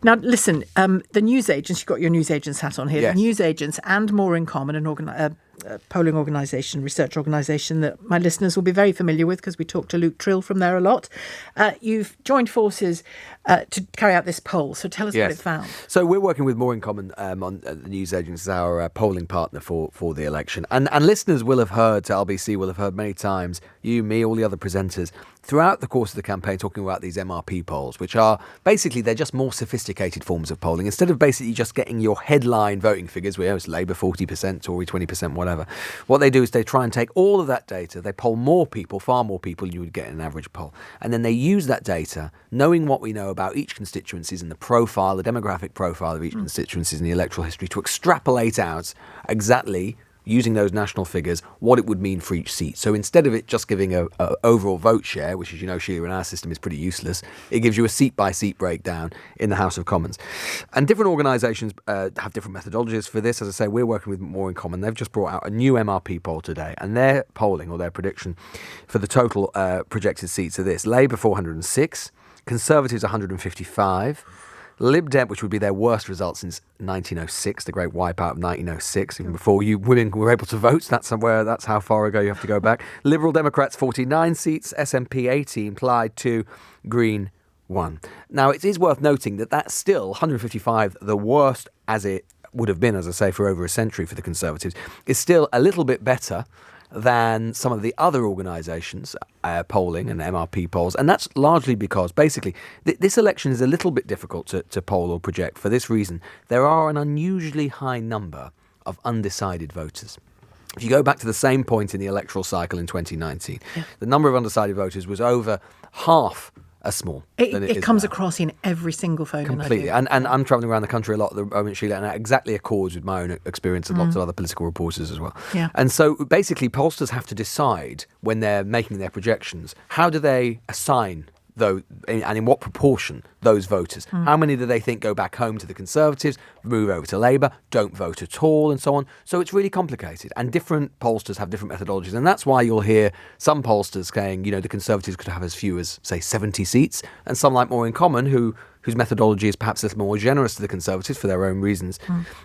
Now, listen, the newsagents, you've got your newsagents hat on here, Yes. The newsagents and More in Common, an polling organisation, research organisation that my listeners will be very familiar with because we talked to Luke Trill from there a lot. You've joined forces to carry out this poll, so tell us what it found. So we're working with More in Common on the newsagents as our polling partner for the election. And listeners will have heard, to LBC will have heard many times, you, me, all the other presenters, throughout the course of the campaign talking about these MRP polls, which are basically, they're just more sophisticated forms of polling. Instead of basically just getting your headline voting figures, where it's Labour 40%, Tory 20%, whatever, what they do is they try and take all of that data, they poll more people, far more people than you would get in an average poll, and then they use that data, knowing what we know about each constituencies and the profile, the demographic profile of each constituencies and the electoral history, to extrapolate out exactly, using those national figures, what it would mean for each seat. So instead of it just giving a overall vote share, which, as you know, Sheila, in our system is pretty useless, it gives you a seat-by-seat breakdown in the House of Commons. And different organisations have different methodologies for this. As I say, we're working with More in Common. They've just brought out a new MRP poll today, and their polling, or their prediction for the total projected seats are this: Labour 406, Conservatives 155, Lib Dem, which would be their worst result since 1906, the great wipeout of 1906, even before you women were able to vote. That's how far ago you have to go back. Liberal Democrats 49 seats, SNP 18, Plaid 2, Green 1. Now, it is worth noting that that's still 155, the worst as it would have been, as I say, for over a century for the Conservatives, is still a little bit better than some of the other organisations polling and MRP polls. And that's largely because, basically, this election is a little bit difficult to poll or project for this reason. There are an unusually high number of undecided voters. If you go back to the same point in the electoral cycle in 2019, the number of undecided voters was over half as small. It comes across in every single phone. Completely. And I'm travelling around the country a lot at the moment, Sheila, and that exactly accords with my own experience and lots of other political reporters as well. Yeah. And so basically pollsters have to decide when they're making their projections, how do they assign and in what proportion those voters? How many do they think go back home to the Conservatives, move over to Labour, don't vote at all, and so on? So it's really complicated, and different pollsters have different methodologies, and that's why you'll hear some pollsters saying, the Conservatives could have as few as, say, 70 seats, and some like More in Common, whose methodology is perhaps a little more generous to the Conservatives for their own reasons,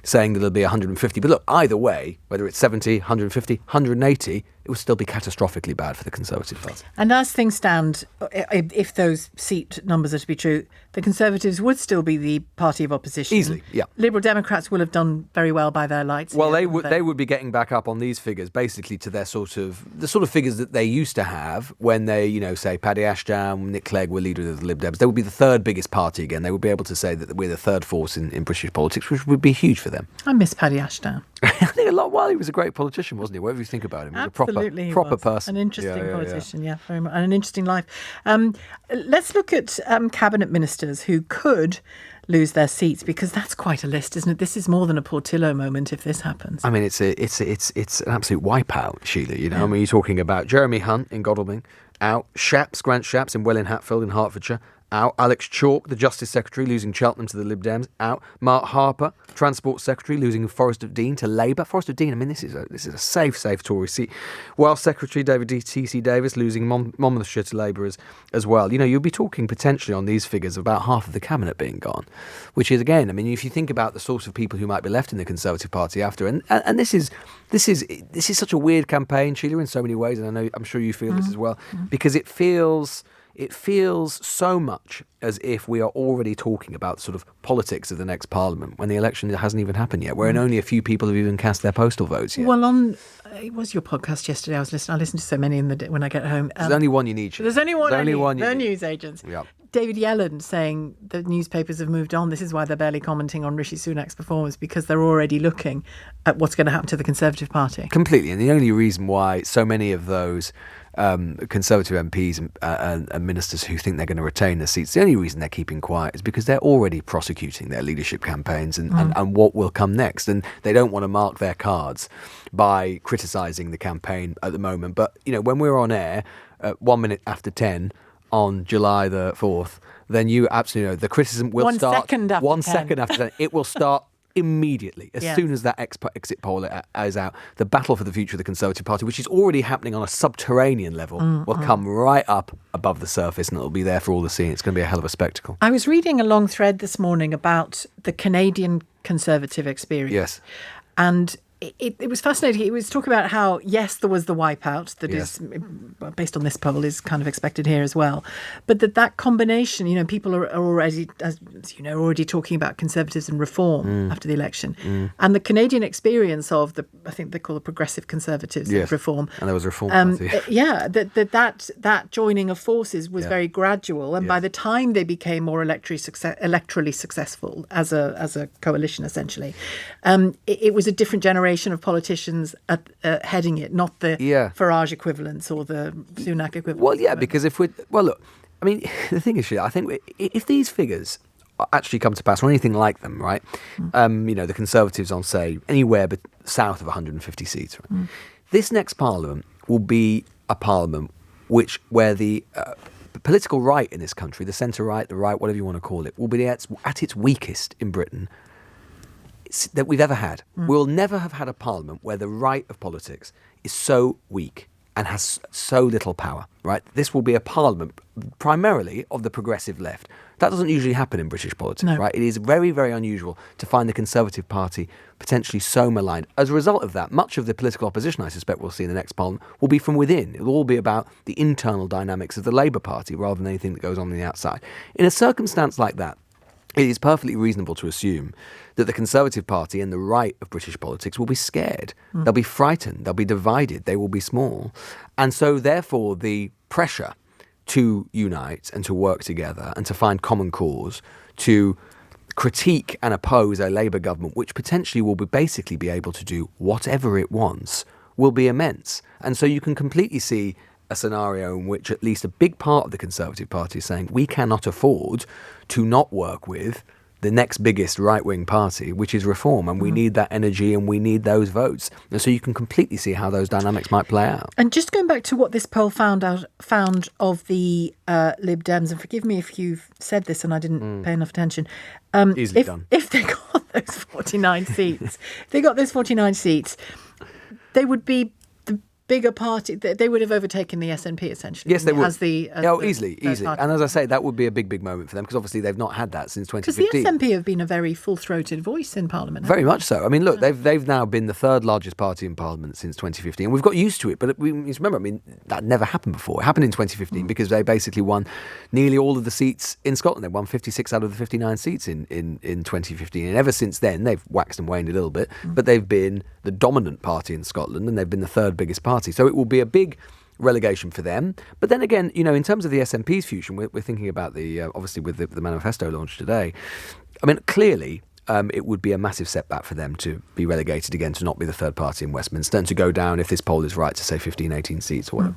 saying that it'll be 150. But look, either way, whether it's 70, 150, 180, it would still be catastrophically bad for the Conservative Party. And as things stand, if those seat numbers are to be true, the Conservatives would still be the party of opposition. Easily, yeah. Liberal Democrats will have done very well by their lights. Well, they would be getting back up on these figures, basically to the sort of figures that they used to have when they, say, Paddy Ashdown, Nick Clegg were leader of the Lib Dems. They would be the third biggest party again. They would be able to say that we're the third force in British politics, which would be huge for them. I miss Paddy Ashdown. I think he was a great politician, wasn't he? Whatever you think about him, he was Absolutely, a proper person. An interesting politician, very much, and an interesting life. Let's look at cabinet ministers who could lose their seats, because that's quite a list, isn't it? This is more than a Portillo moment if this happens. I mean, it's an absolute wipeout, Sheila. I mean, you're talking about Jeremy Hunt in Godalming, out. Grant Shapps in Welwyn Hatfield in Hertfordshire, out. Alex Chalk, the Justice Secretary, losing Cheltenham to the Lib Dems, out. Mark Harper, Transport Secretary, losing Forest of Dean to Labour. Forest of Dean, I mean, this is a safe Tory seat. Welsh Secretary David T.C. Davis losing Monmouthshire to Labour as well. You'll be talking potentially on these figures of about half of the cabinet being gone, which is, again, I mean, if you think about the sorts of people who might be left in the Conservative Party after, and this is such a weird campaign, Sheila, in so many ways, and I'm sure you feel this as well, because it feels so much as if we are already talking about sort of politics of the next parliament when the election hasn't even happened yet, wherein only a few people have even cast their postal votes yet. Well, it was your podcast yesterday. I listened to so many when I get home. There's only one you need. There's only one. The news agents. Yep. David Yellen saying the newspapers have moved on. This is why they're barely commenting on Rishi Sunak's performance, because they're already looking at what's going to happen to the Conservative Party. Completely. And the only reason why so many of those Conservative MPs and ministers who think they're going to retain their seats, the only reason they're keeping quiet is because they're already prosecuting their leadership campaigns and what will come next. And they don't want to mark their cards by criticising the campaign at the moment. But, when we're on air at 1 minute after 10 on July the 4th, then you absolutely know the criticism will start. 1 second after 1 10. second after 10. It will start immediately, as soon as that exit poll is out, the battle for the future of the Conservative Party, which is already happening on a subterranean level, will come right up above the surface, and it'll be there for all to see. It's going to be a hell of a spectacle. I was reading a long thread this morning about the Canadian Conservative experience. Yes. And it was fascinating. It was talking about how, yes, there was the wipeout that is, based on this poll, is kind of expected here as well. But that combination, people are already, as you know, already talking about Conservatives and reform after the election. And the Canadian experience of I think they call it progressive Conservatives reform. And there was a reform party. That joining of forces was very gradual. And by the time they became more electorally successful as a coalition, essentially, it was a different generation of politicians heading it, not the Farage equivalents or the Sunak equivalents. Well, yeah, because look, I mean, the thing is, I think if these figures actually come to pass, or anything like them, right? The Conservatives on, say, anywhere but south of 150 seats, right? This next Parliament will be a Parliament where the political right in this country, the centre-right, the right, whatever you want to call it, will be at its weakest in Britain that we've ever had. We'll never have had a parliament where the right of politics is so weak and has so little power, right? This will be a parliament primarily of the progressive left. That doesn't usually happen in British politics, right? It is very, very unusual to find the Conservative Party potentially so maligned. As a result of that, much of the political opposition, I suspect we'll see in the next parliament, will be from within. It'll all be about the internal dynamics of the Labour Party rather than anything that goes on the outside. In a circumstance like that, it is perfectly reasonable to assume that the Conservative Party and the right of British politics will be scared. They'll be frightened. They'll be divided. They will be small. And so, therefore, the pressure to unite and to work together and to find common cause, to critique and oppose a Labour government, which potentially will basically be able to do whatever it wants, will be immense. And so you can completely see a scenario in which at least a big part of the Conservative Party is saying we cannot afford to not work with the next biggest right-wing party, which is Reform, and we need that energy and we need those votes. And so you can completely see how those dynamics might play out. And just going back to what this poll found of the Lib Dems, and forgive me if you've said this and I didn't pay enough attention. Easily done. If they got those 49 seats, they would be bigger party. They would have overtaken the SNP essentially. Yes, they would. Easily. And as I say, that would be a big moment for them because obviously they've not had that since 2015. Because the SNP have been a very full-throated voice in Parliament. Very much so. I mean, look, they've now been the third largest party in Parliament since 2015. And we've got used to it, but we remember, I mean, that never happened before. It happened in 2015 because they basically won nearly all of the seats in Scotland. They won 56 out of the 59 seats in 2015. And ever since then, they've waxed and waned a little bit, but they've been the dominant party in Scotland and they've been the third biggest party. So it will be a big relegation for them. But then again, in terms of the SNP's future, we're thinking about obviously with the manifesto launch today. I mean, clearly, it would be a massive setback for them to be relegated again, to not be the third party in Westminster and to go down, if this poll is right, to say 15, 18 seats or whatever.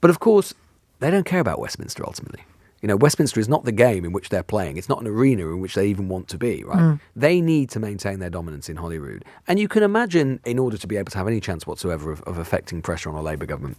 But of course, they don't care about Westminster ultimately. Westminster is not the game in which they're playing. It's not an arena in which they even want to be, right? They need to maintain their dominance in Holyrood. And you can imagine, in order to be able to have any chance whatsoever of affecting pressure on a Labour government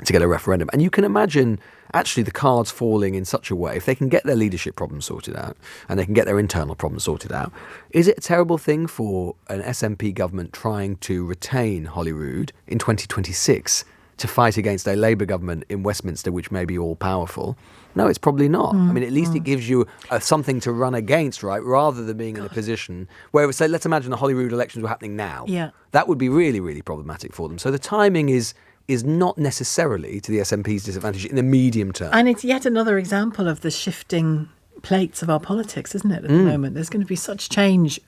to get a referendum, and you can imagine actually the cards falling in such a way, if they can get their leadership problems sorted out and they can get their internal problems sorted out, is it a terrible thing for an SNP government trying to retain Holyrood in 2026 to fight against a Labour government in Westminster which may be all-powerful? No, it's probably not. I mean, at least it gives you something to run against, right, rather than being in a position where, say, let's imagine the Holyrood elections were happening now. Yeah. That would be really, really problematic for them. So the timing is not necessarily to the SNP's disadvantage in the medium term. And it's yet another example of the shifting plates of our politics, isn't it, at the moment? There's going to be such change.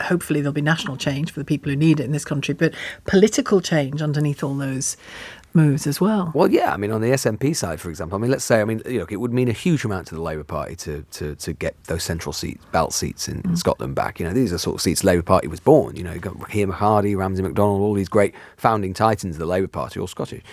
Hopefully there'll be national change for the people who need it in this country, but political change underneath all those moves as well. Well, yeah, I mean, on the SNP side, for example, let's say, it would mean a huge amount to the Labour Party to get those central seats, belt seats in Scotland back. These are sort of seats the Labour Party was born. You've got Keir Hardy, Ramsay MacDonald, all these great founding titans of the Labour Party, all Scottish.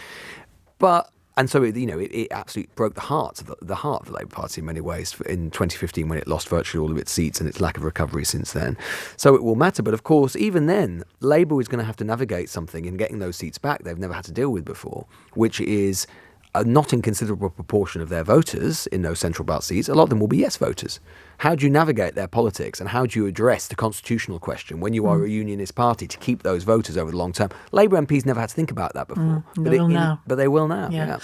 And so it absolutely broke the heart of the Labour Party in many ways in 2015 when it lost virtually all of its seats and its lack of recovery since then. So it will matter. But of course, even then, Labour is going to have to navigate something in getting those seats back they've never had to deal with before, which is a not inconsiderable proportion of their voters in those central belt seats, a lot of them will be yes voters. How do you navigate their politics and how do you address the constitutional question when you are a unionist party to keep those voters over the long term? Labour MPs never had to think about that before. They will now. But they will now. Yeah. Yeah.